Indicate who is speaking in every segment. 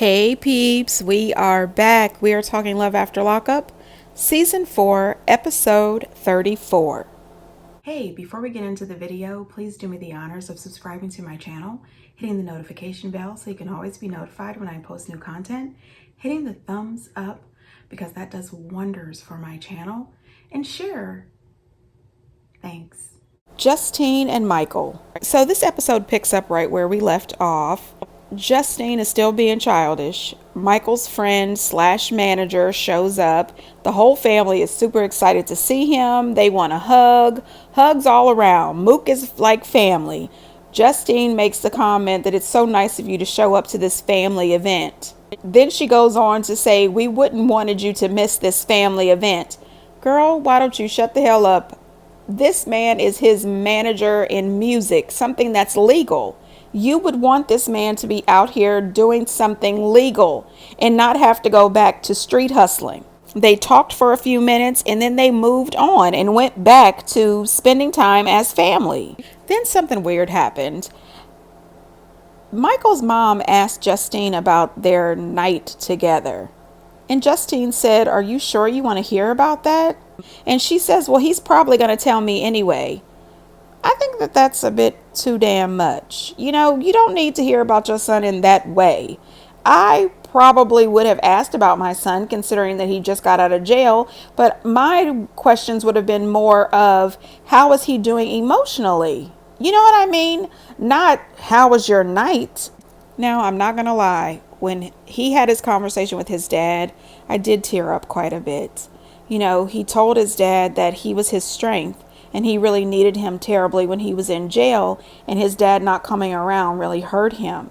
Speaker 1: Hey peeps, we are back. We are talking Love After Lockup, Season 4, Episode 34. Hey, before we get into the video, please do me the honors of subscribing to my channel, hitting the notification bell so you can always be notified when I post new content, hitting the thumbs up because that does wonders for my channel, and share. Thanks. Justine and Michael. So this episode picks up right where we left off. Justine is still being childish. Michael's friend slash manager shows up. The whole family is super excited to see him. They want a hug. Hugs all around. Mook is like family. Justine makes the comment that it's so nice of you to show up to this family event. Then she goes on to say, we wouldn't wanted you to miss this family event. Girl, why don't you shut the hell up? This man is his manager in music, something that's legal. You would want this man to be out here doing something legal and not have to go back to street hustling. They talked for a few minutes and then they moved on and went back to spending time as family. Then something weird happened. Michael's mom asked Justine about their night together. And Justine said, are you sure you want to hear about that? And she says, well, he's probably going to tell me anyway. I think that that's a bit too damn much. You know, you don't need to hear about your son in that way. I probably would have asked about my son considering that he just got out of jail, but my questions would have been more of how is he doing emotionally? You know what I mean? Not how was your night? Now, I'm not going to lie. When he had his conversation with his dad, I did tear up quite a bit. You know, he told his dad that he was his strength and he really needed him terribly when he was in jail, and his dad not coming around really hurt him.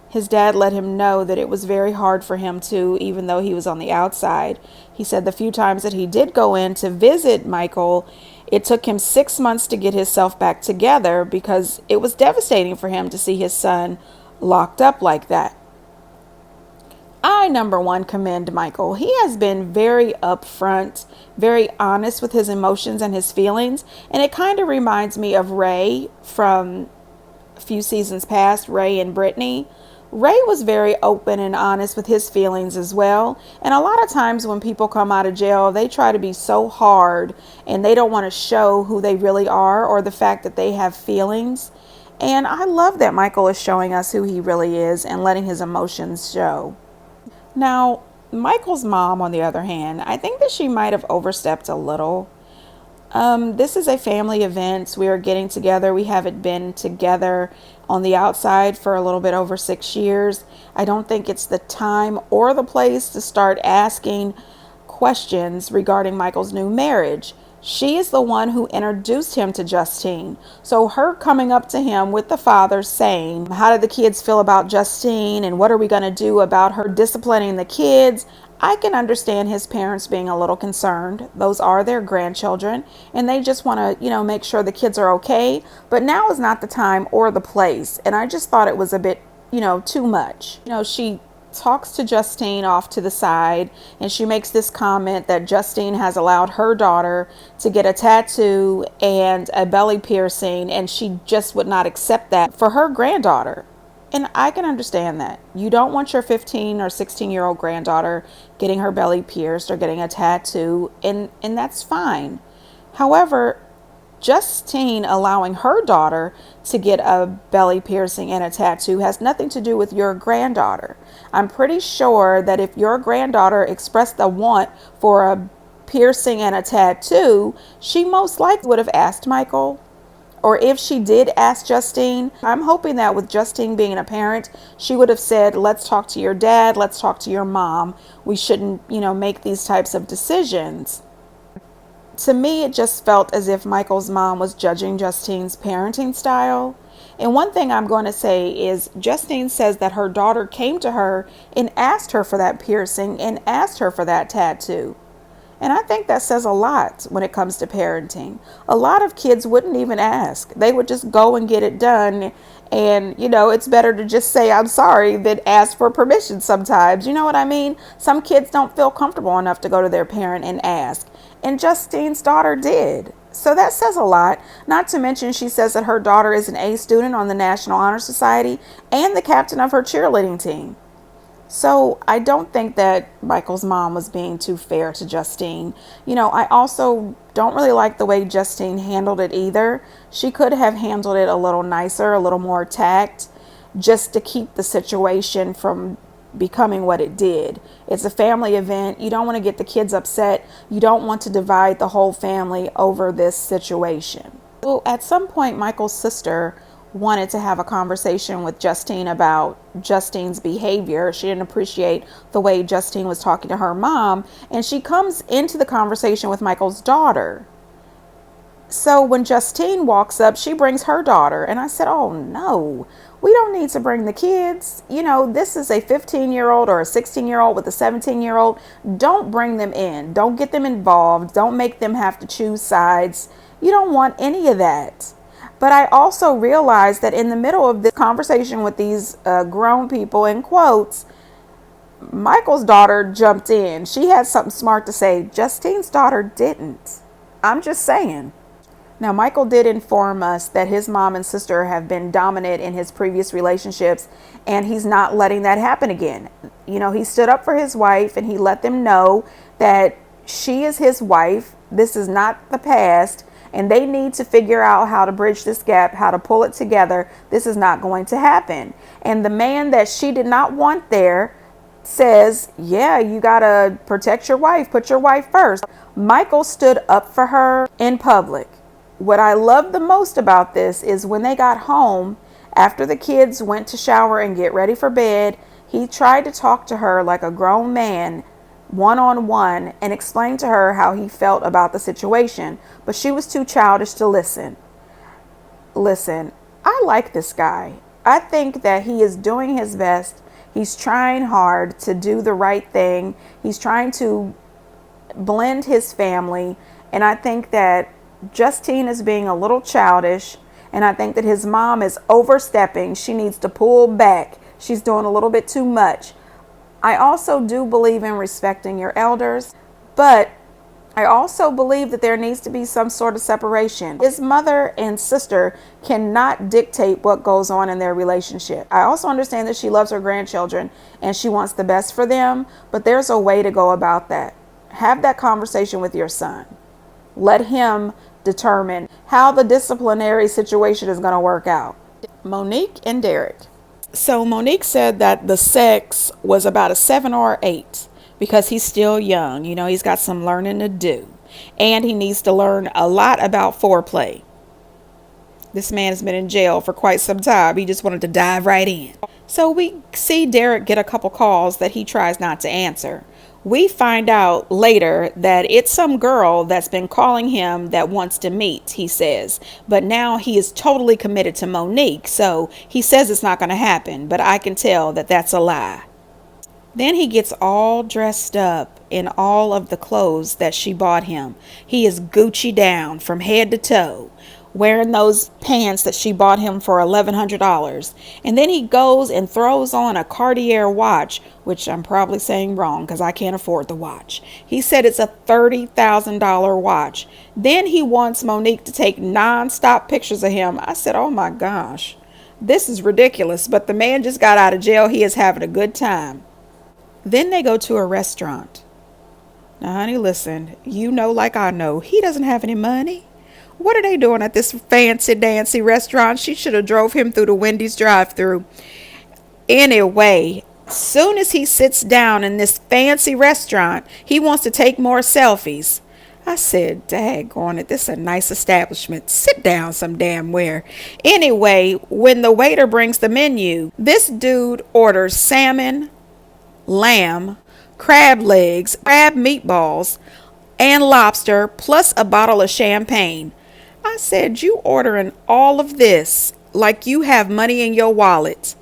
Speaker 1: His dad let him know that it was very hard for him too, even though he was on the outside. He said the few times that he did go in to visit Michael, it took him 6 months to get himself back together because it was devastating for him to see his son locked up like that. I, number one, commend Michael. He has been very upfront, very honest with his emotions and his feelings. And it kind of reminds me of Ray from a few seasons past, Ray and Brittany. Ray was very open and honest with his feelings as well. And a lot of times when people come out of jail, they try to be so hard and they don't want to show who they really are or the fact that they have feelings. And I love that Michael is showing us who he really is and letting his emotions show. Now, Michael's mom, on the other hand, I think that she might have overstepped a little. This is a family event. We are getting together. We haven't been together on the outside for a little bit over 6 years. I don't think it's the time or the place to start asking questions regarding Michael's new marriage. She is the one who introduced him to Justine. So her coming up to him with the father saying, how did the kids feel about Justine and what are we going to do about her disciplining the kids? I can understand his parents being a little concerned. Those are their grandchildren and they just want to, make sure the kids are okay. But now is not the time or the place. And I just thought it was a bit, too much. She talks to Justine off to the side and she makes this comment that Justine has allowed her daughter to get a tattoo and a belly piercing and she just would not accept that for her granddaughter. And I can understand that. You don't want your 15 or 16-year-old granddaughter getting her belly pierced or getting a tattoo, and that's fine. However, Justine allowing her daughter to get a belly piercing and a tattoo has nothing to do with your granddaughter. I'm pretty sure that if your granddaughter expressed the want for a piercing and a tattoo, she most likely would have asked Michael. Or if she did ask Justine, I'm hoping that with Justine being a parent, she would have said, let's talk to your dad, let's talk to your mom. We shouldn't, make these types of decisions. To me, it just felt as if Michael's mom was judging Justine's parenting style. And one thing I'm going to say is Justine says that her daughter came to her and asked her for that piercing and asked her for that tattoo. And I think that says a lot when it comes to parenting. A lot of kids wouldn't even ask. They would just go and get it done. And, it's better to just say, I'm sorry, than ask for permission sometimes. You know what I mean? Some kids don't feel comfortable enough to go to their parent and ask. And Justine's daughter did. So that says a lot. Not to mention she says that her daughter is an A student on the National Honor Society and the captain of her cheerleading team. So I don't think that Michael's mom was being too fair to Justine. I also don't really like the way Justine handled it either. She could have handled it a little nicer, a little more tact, just to keep the situation from becoming what it did. It's a family event. You don't want to get the kids upset. You don't want to divide the whole family over this situation. Well, at some point, Michael's sister wanted to have a conversation with Justine about Justine's behavior. She didn't appreciate the way Justine was talking to her mom, and she comes into the conversation with Michael's daughter. So when Justine walks up, she brings her daughter, and I said, oh no, we don't need to bring the kids. This is a 15-year-old or a 16-year-old with a 17-year-old. Don't bring them in. Don't get them involved. Don't make them have to choose sides. You don't want any of that. But I also realized that in the middle of this conversation with these grown people, in quotes, Michael's daughter jumped in. She had something smart to say. Justine's daughter didn't. I'm just saying. Now, Michael did inform us that his mom and sister have been dominant in his previous relationships, and he's not letting that happen again. He stood up for his wife, and he let them know that she is his wife. This is not the past. And they need to figure out how to bridge this gap, how to pull it together. This is not going to happen. And the man that she did not want there says, yeah, you got to protect your wife. Put your wife first. Michael stood up for her in public. What I love the most about this is when they got home, after the kids went to shower and get ready for bed, he tried to talk to her like a grown man, one-on-one, and explained to her how he felt about the situation, but she was too childish to listen. Listen, I like this guy. I think that he is doing his best. He's trying hard to do the right thing. He's trying to blend his family, and I think that Justine is being a little childish, and I think that his mom is overstepping. She needs to pull back. She's doing a little bit too much. I also do believe in respecting your elders, but I also believe that there needs to be some sort of separation. His mother and sister cannot dictate what goes on in their relationship. I also understand that she loves her grandchildren and she wants the best for them, but there's a way to go about that. Have that conversation with your son. Let him determine how the disciplinary situation is going to work out. Monique and Derek. So Monique said that the sex was about a 7 or 8 because he's still young. He's got some learning to do, and he needs to learn a lot about foreplay. This man has been in jail for quite some time. He just wanted to dive right in. So we see Derek get a couple calls that he tries not to answer. We find out later that it's some girl that's been calling him that wants to meet, he says. But now he is totally committed to Monique, so he says it's not going to happen, but I can tell that that's a lie. Then he gets all dressed up in all of the clothes that she bought him. He is Gucci down from head to toe, wearing those pants that she bought him for $1,100. And then he goes and throws on a Cartier watch, which I'm probably saying wrong because I can't afford the watch. He said it's a $30,000 watch. Then he wants Monique to take non-stop pictures of him. I said, oh my gosh, this is ridiculous. But the man just got out of jail. He is having a good time. Then they go to a restaurant. Now, honey, listen, like I know, he doesn't have any money. What are they doing at this fancy dancy restaurant? She should have drove him through the Wendy's drive-through. Anyway, soon as he sits down in this fancy restaurant, he wants to take more selfies. I said, daggone it, this is a nice establishment. Sit down some damn where. Anyway, when the waiter brings the menu, this dude orders salmon, lamb, crab legs, crab meatballs, and lobster, plus a bottle of champagne. I said, you ordering all of this like you have money in your wallet.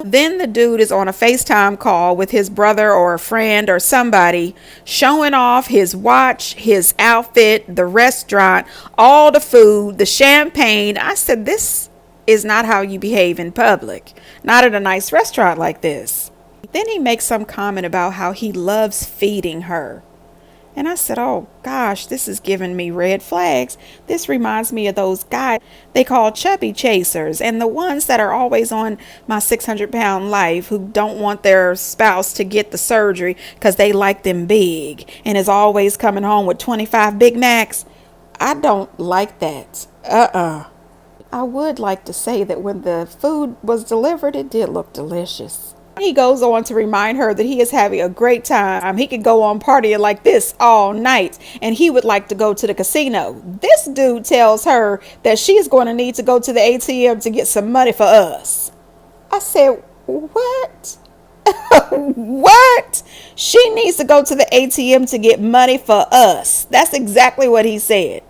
Speaker 1: Then the dude is on a FaceTime call with his brother or a friend or somebody, showing off his watch, his outfit, the restaurant, all the food, the champagne. I said, this is not how you behave in public, not at a nice restaurant like this. Then he makes some comment about how he loves feeding her. And I said, oh gosh, this is giving me red flags. This reminds me of those guys they call chubby chasers, and the ones that are always on my 600-pound life who don't want their spouse to get the surgery because they like them big and is always coming home with 25 Big Macs. I don't like that. I would like to say that when the food was delivered, it did look delicious. He goes on to remind her that he is having a great time. He could go on partying like this all night, and he would like to go to the casino. This dude tells her that she is going to need to go to the ATM to get some money for us. I said, what? What? She needs to go to the ATM to get money for us. That's exactly what he said.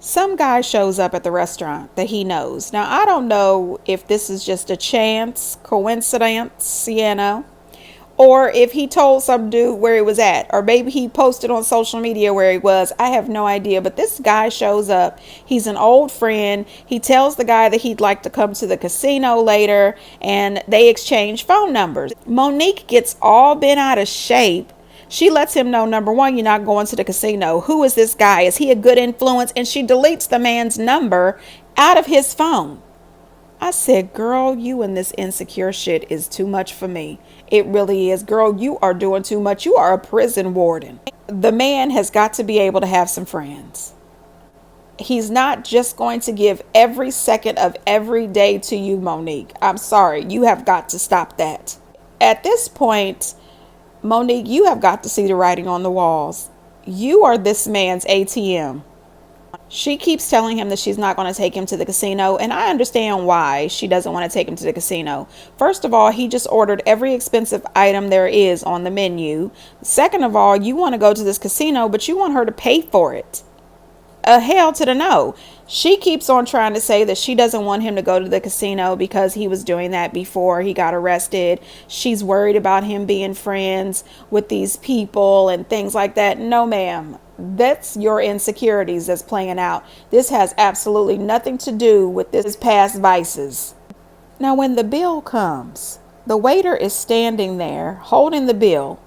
Speaker 1: Some guy shows up at the restaurant that he knows. Now, I don't know if this is just a chance, coincidence, or if he told some dude where he was at, or maybe he posted on social media where he was. I have no idea, but this guy shows up. He's an old friend. He tells the guy that he'd like to come to the casino later, and they exchange phone numbers. Monique gets all bent out of shape. She lets him know, number one, you're not going to the casino. Who is this guy? Is he a good influence? And she deletes the man's number out of his phone. I said, girl, you and this insecure shit is too much for me. It really is. Girl, you are doing too much. You are a prison warden. The man has got to be able to have some friends. He's not just going to give every second of every day to you, Monique. I'm sorry. You have got to stop that. At this point, Monique, you have got to see the writing on the walls. You are this man's ATM. She keeps telling him that she's not going to take him to the casino, and I understand why she doesn't want to take him to the casino. First of all, he just ordered every expensive item there is on the menu. Second of all, you want to go to this casino, but you want her to pay for it. Hell to the no. She keeps on trying to say that she doesn't want him to go to the casino because he was doing that before he got arrested. She's worried about him being friends with these people and things like that. No, ma'am. That's your insecurities that's playing out. This has absolutely nothing to do with his past vices. Now, when the bill comes, the waiter is standing there holding the bill.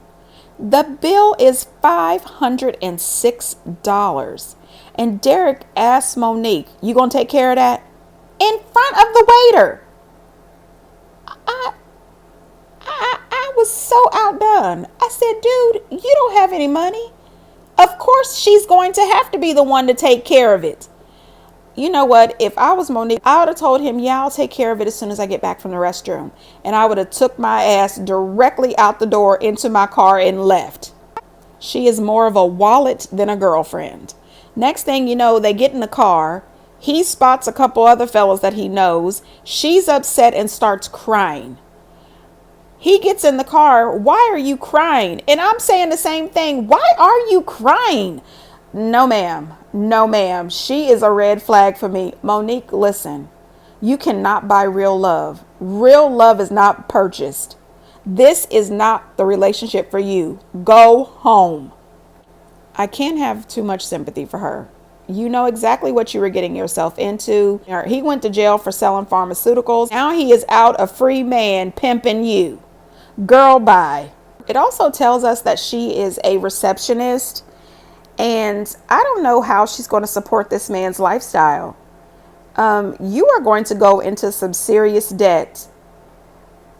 Speaker 1: The bill is $506. And Derek asked Monique, you gonna take care of that? In front of the waiter. I was so outdone. I said, dude, you don't have any money. Of course she's going to have to be the one to take care of it. You know what? If I was Monique, I would have told him, yeah, I'll take care of it as soon as I get back from the restroom. And I would have took my ass directly out the door into my car and left. She is more of a wallet than a girlfriend. Next thing you know, they get in the car. He spots a couple other fellas that he knows. She's upset and starts crying. He gets in the car. Why are you crying? And I'm saying the same thing. Why are you crying? No, ma'am. No, ma'am. She is a red flag for me. Monique, listen. You cannot buy real love. Real love is not purchased. This is not the relationship for you. Go home. I can't have too much sympathy for her. You know exactly what you were getting yourself into. He went to jail for selling pharmaceuticals. Now he is out a free man pimping you. Girl, bye. It also tells us that she is a receptionist. And I don't know how she's going to support this man's lifestyle. You are going to go into some serious debt.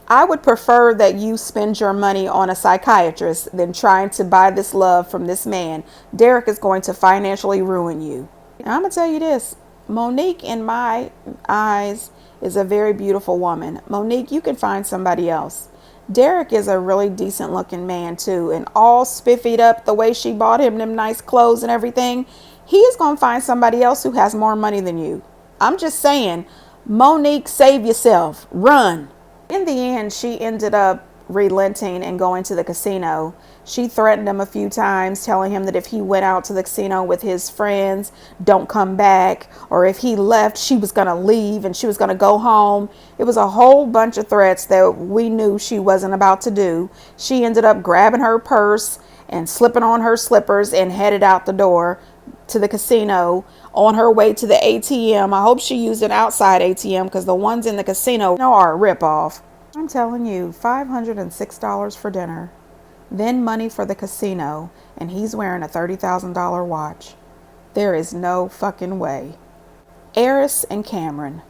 Speaker 1: I would prefer that you spend your money on a psychiatrist than trying to buy this love from this man. Derek is going to financially ruin you. I'm going to tell you this. Monique, in my eyes, is a very beautiful woman. Monique, you can find somebody else. Derek is a really decent looking man too, and all spiffied up the way she bought him them nice clothes and everything. He is going to find somebody else who has more money than you. I'm just saying, Monique, save yourself. Run. In the end, she ended up relenting and going to the casino. She threatened him a few times, telling him that if he went out to the casino with his friends, don't come back. Or if he left, she was going to leave and she was going to go home. It was a whole bunch of threats that we knew she wasn't about to do. She ended up grabbing her purse and slipping on her slippers and headed out the door to the casino. On her way to the ATM, I hope she used an outside ATM because the ones in the casino are a ripoff. I'm telling you, $506 for dinner. then money for the casino, and he's wearing a $30,000 watch. There is no fucking way. Eris and Cameron.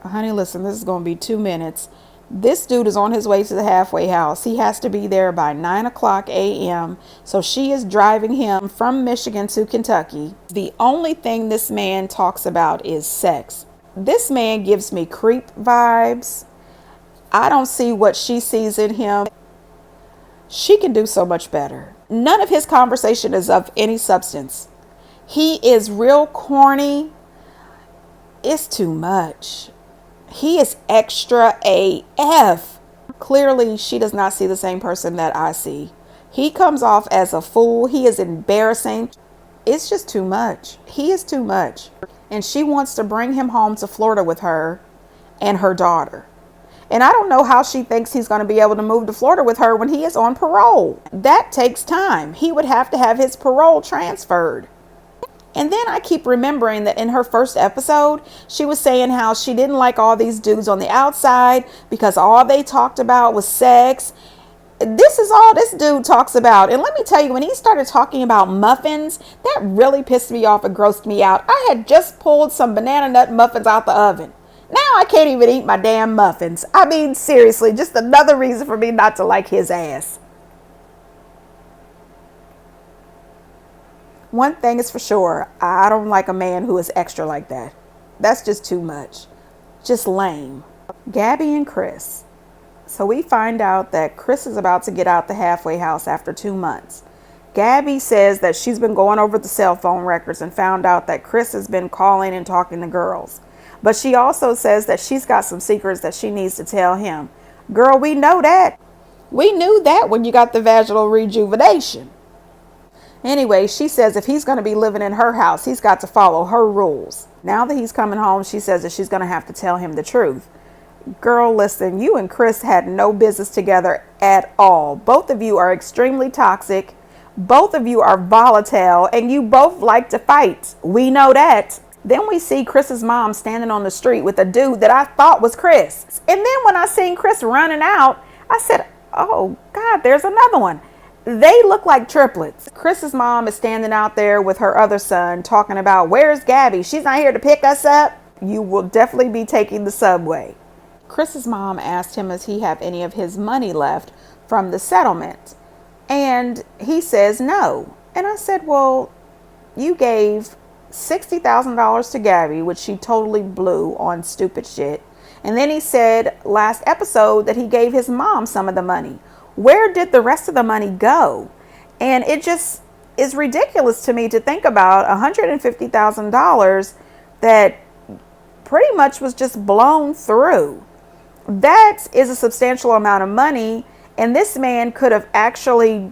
Speaker 1: Honey, listen, this is going to be 2 minutes. This dude is on his way to the halfway house. He has to be there by 9 o'clock a.m. So she is driving him from Michigan to Kentucky. The only thing this man talks about is sex. This man gives me creep vibes. I don't see what she sees in him. She can do so much better. None of his conversation is of any substance. He is real corny. It's too much. He is extra AF. Clearly, she does not see the same person that I see. He comes off as a fool. He is embarrassing. It's just too much. He is too much. And she wants to bring him home to Florida with her and her daughter. And I don't know how she thinks he's going to be able to move to Florida with her when he is on parole. That takes time. He would have to have his parole transferred. And then I keep remembering that in her first episode, she was saying how she didn't like all these dudes on the outside because all they talked about was sex. This is all this dude talks about. And let me tell you, when he started talking about muffins, that really pissed me off and grossed me out. I had just pulled some banana nut muffins out the oven. Now I can't even eat my damn muffins. I mean, seriously, just another reason for me not to like his ass. One thing is for sure, I don't like a man who is extra like that. That's just too much. Just lame. Gabby and Chris. So we find out that Chris is about to get out the halfway house after 2 months. Gabby says that she's been going over the cell phone records and found out that Chris has been calling and talking to girls. But she also says that she's got some secrets that she needs to tell him. Girl, we know that. We knew that when you got the vaginal rejuvenation. Anyway, she says if he's going to be living in her house, he's got to follow her rules. Now that he's coming home, she says that she's going to have to tell him the truth. Girl, listen, you and Chris had no business together at all. Both of you are extremely toxic. Both of you are volatile, and you both like to fight. We know that. Then we see Chris's mom standing on the street with a dude that I thought was Chris. And then when I seen Chris running out, I said, oh God, there's another one. They look like triplets. Chris's mom is standing out there with her other son talking about, where's Gabby? She's not here to pick us up. You will definitely be taking the subway. Chris's mom asked him if he have any of his money left from the settlement. And he says no. And I said, well, you gave $60,000 to Gabby, which she totally blew on stupid shit. And then he said last episode that he gave his mom some of the money. Where did the rest of the money go? And it just is ridiculous to me to think about $150,000 that pretty much was just blown through. That is a substantial amount of money. And this man could have actually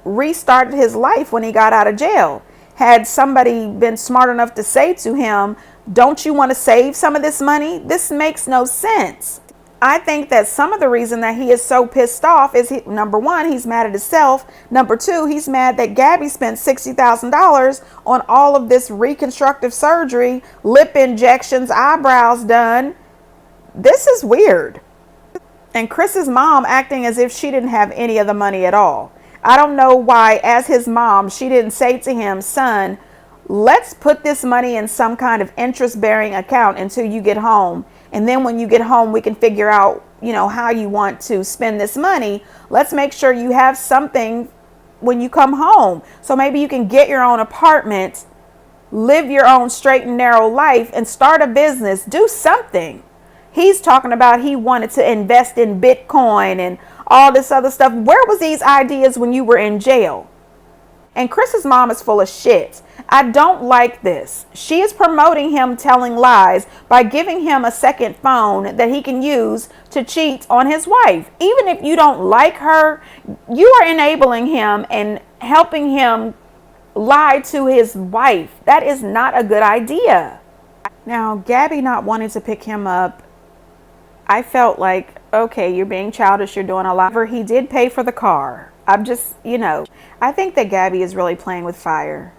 Speaker 1: restarted his life when he got out of jail. Had somebody been smart enough to say to him, don't you want to save some of this money? This makes no sense. I think that some of the reason that he is so pissed off is, number one, he's mad at himself. Number two, he's mad that Gabby spent $60,000 on all of this reconstructive surgery, lip injections, eyebrows done. This is weird. And Chris's mom acting as if she didn't have any of the money at all. I don't know why, as his mom, she didn't say to him, son, let's put this money in some kind of interest-bearing account until you get home. And then when you get home, we can figure out, how you want to spend this money. Let's make sure you have something when you come home. So maybe you can get your own apartment, live your own straight and narrow life, and start a business. Do something. He's talking about he wanted to invest in Bitcoin and all this other stuff. Where was these ideas when you were in jail? And Chris's mom is full of shit. I don't like this. She is promoting him telling lies by giving him a second phone that he can use to cheat on his wife. Even if you don't like her, you are enabling him and helping him lie to his wife. That is not a good idea. Now, Gabby not wanting to pick him up, I felt like, okay, you're being childish, you're doing a lot. He did pay for the car. I'm just, I think that Gabby is really playing with fire.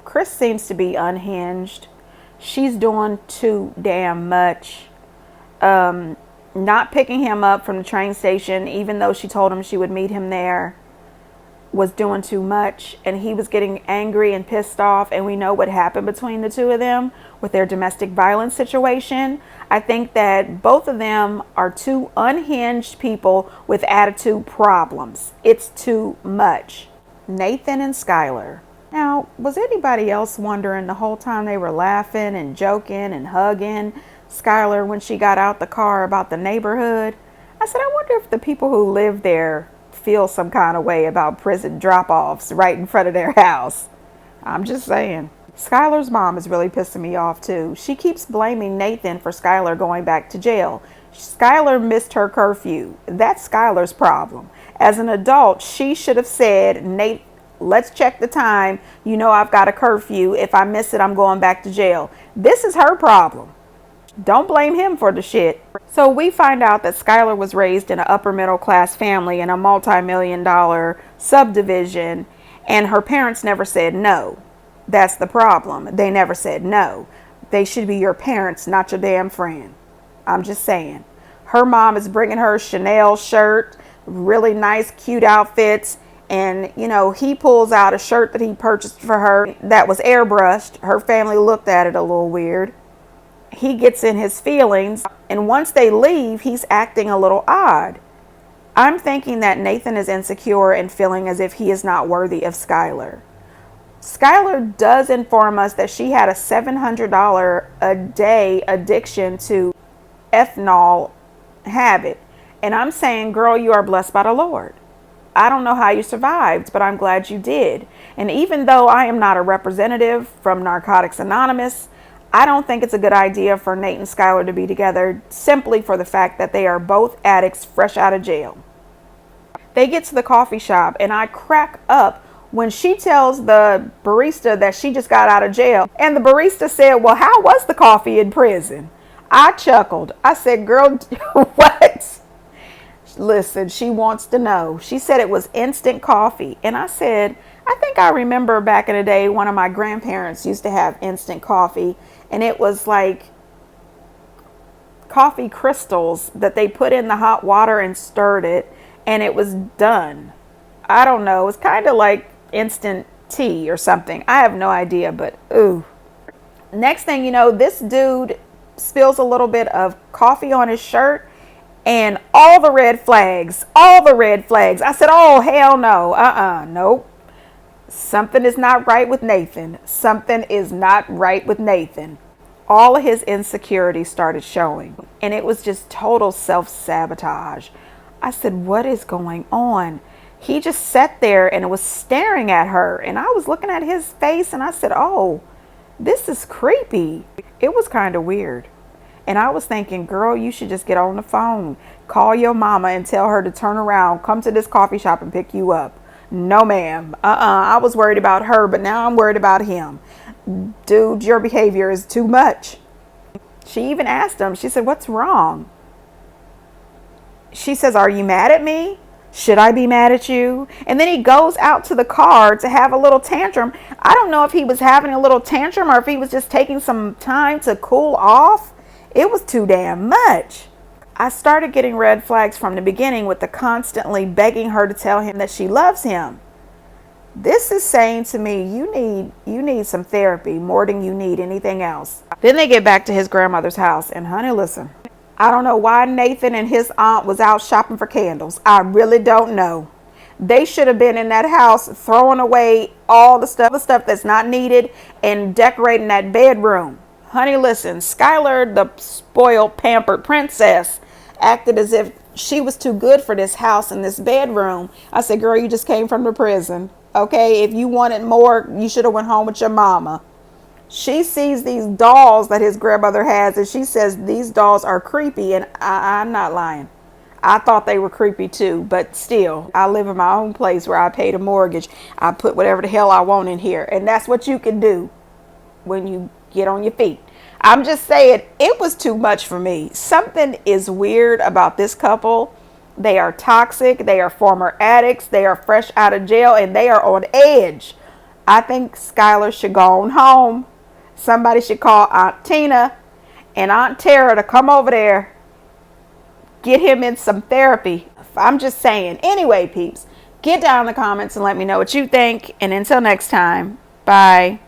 Speaker 1: Chris seems to be unhinged. She's doing too damn much. Not picking him up from the train station, even though she told him she would meet him there, was doing too much, and he was getting angry and pissed off, and we know what happened between the two of them with their domestic violence situation. I think that both of them are two unhinged people with attitude problems. It's too much. Nathan and Skylar. Now, was anybody else wondering the whole time they were laughing and joking and hugging Skylar when she got out the car about the neighborhood? I said, I wonder if the people who live there feel some kind of way about prison drop-offs right in front of their house. I'm just saying. Skylar's mom is really pissing me off too. She keeps blaming Nathan for Skylar going back to jail. Skylar missed her curfew. That's Skylar's problem. As an adult, she should have said, Nate, let's check the time. You know I've got a curfew. If I miss it, I'm going back to jail. This is her problem. Don't blame him for the shit. So we find out that Skylar was raised in an upper middle class family in a multi-million-dollar subdivision, and her parents never said no. That's the problem. They never said no. They should be your parents, not your damn friend. I'm just saying. Her mom is bringing her Chanel shirt, really nice, cute outfits, and, you know, he pulls out a shirt that he purchased for her that was airbrushed. Her family looked at it a little weird. He gets in his feelings, and once they leave, he's acting a little odd. I'm thinking that Nathan is insecure and feeling as if he is not worthy of Skylar. Skylar does inform us that she had a $700 a day addiction to ethanol habit. And I'm saying, girl, you are blessed by the Lord. I don't know how you survived, but I'm glad you did. And even though I am not a representative from Narcotics Anonymous, I don't think it's a good idea for Nate and Skylar to be together simply for the fact that they are both addicts fresh out of jail. They get to the coffee shop and I crack up when she tells the barista that she just got out of jail. And the barista said, well, how was the coffee in prison? I chuckled. I said, girl, what? Listen, she wants to know. She said it was instant coffee. And I said, I think I remember back in the day, one of my grandparents used to have instant coffee. And it was like coffee crystals that they put in the hot water and stirred it. And it was done. I don't know. It was kind of like instant tea or something. I have no idea, but ooh. Next thing you know, this dude spills a little bit of coffee on his shirt and all the red flags. I said, oh, hell no. Nope. Something is not right with Nathan. Something is not right with Nathan. All of his insecurities started showing, and it was just total self-sabotage. I said, what is going on? He just sat there and was staring at her, and I was looking at his face, and I said, oh, this is creepy. It was kind of weird. And I was thinking, girl, you should just get on the phone, call your mama and tell her to turn around, come to this coffee shop and pick you up. No, ma'am. I was worried about her, but now I'm worried about him. Dude, your behavior is too much. She even asked him, she said, what's wrong? She says, are you mad at me? Should I be mad at you? And then he goes out to the car to have a little tantrum. I don't know if he was having a little tantrum or if he was just taking some time to cool off. It was too damn much. I started getting red flags from the beginning with the constantly begging her to tell him that she loves him. This is saying to me, you need some therapy more than you need anything else. Then they get back to his grandmother's house, and honey, listen, I don't know why Nathan and his aunt was out shopping for candles. I really don't know. They should have been in that house throwing away all the stuff that's not needed and decorating that bedroom. Honey, listen, Skylar, the spoiled, pampered princess, acted as if she was too good for this house and this bedroom. I said, girl, you just came from the prison. Okay, if you wanted more, you should have went home with your mama. She sees these dolls that his grandmother has, and she says these dolls are creepy, and I'm not lying. I thought they were creepy too, but still, I live in my own place where I paid a mortgage. I put whatever the hell I want in here, and that's what you can do when you get on your feet. I'm just saying, it was too much for me. Something is weird about this couple. They are toxic. They are former addicts. They are fresh out of jail, and they are on edge. I think Skylar should go on home. Somebody should call Aunt Tina and Aunt Tara to come over there get him in some therapy. I'm just saying. Anyway, peeps, get down in the comments and let me know what you think. And until next time, bye.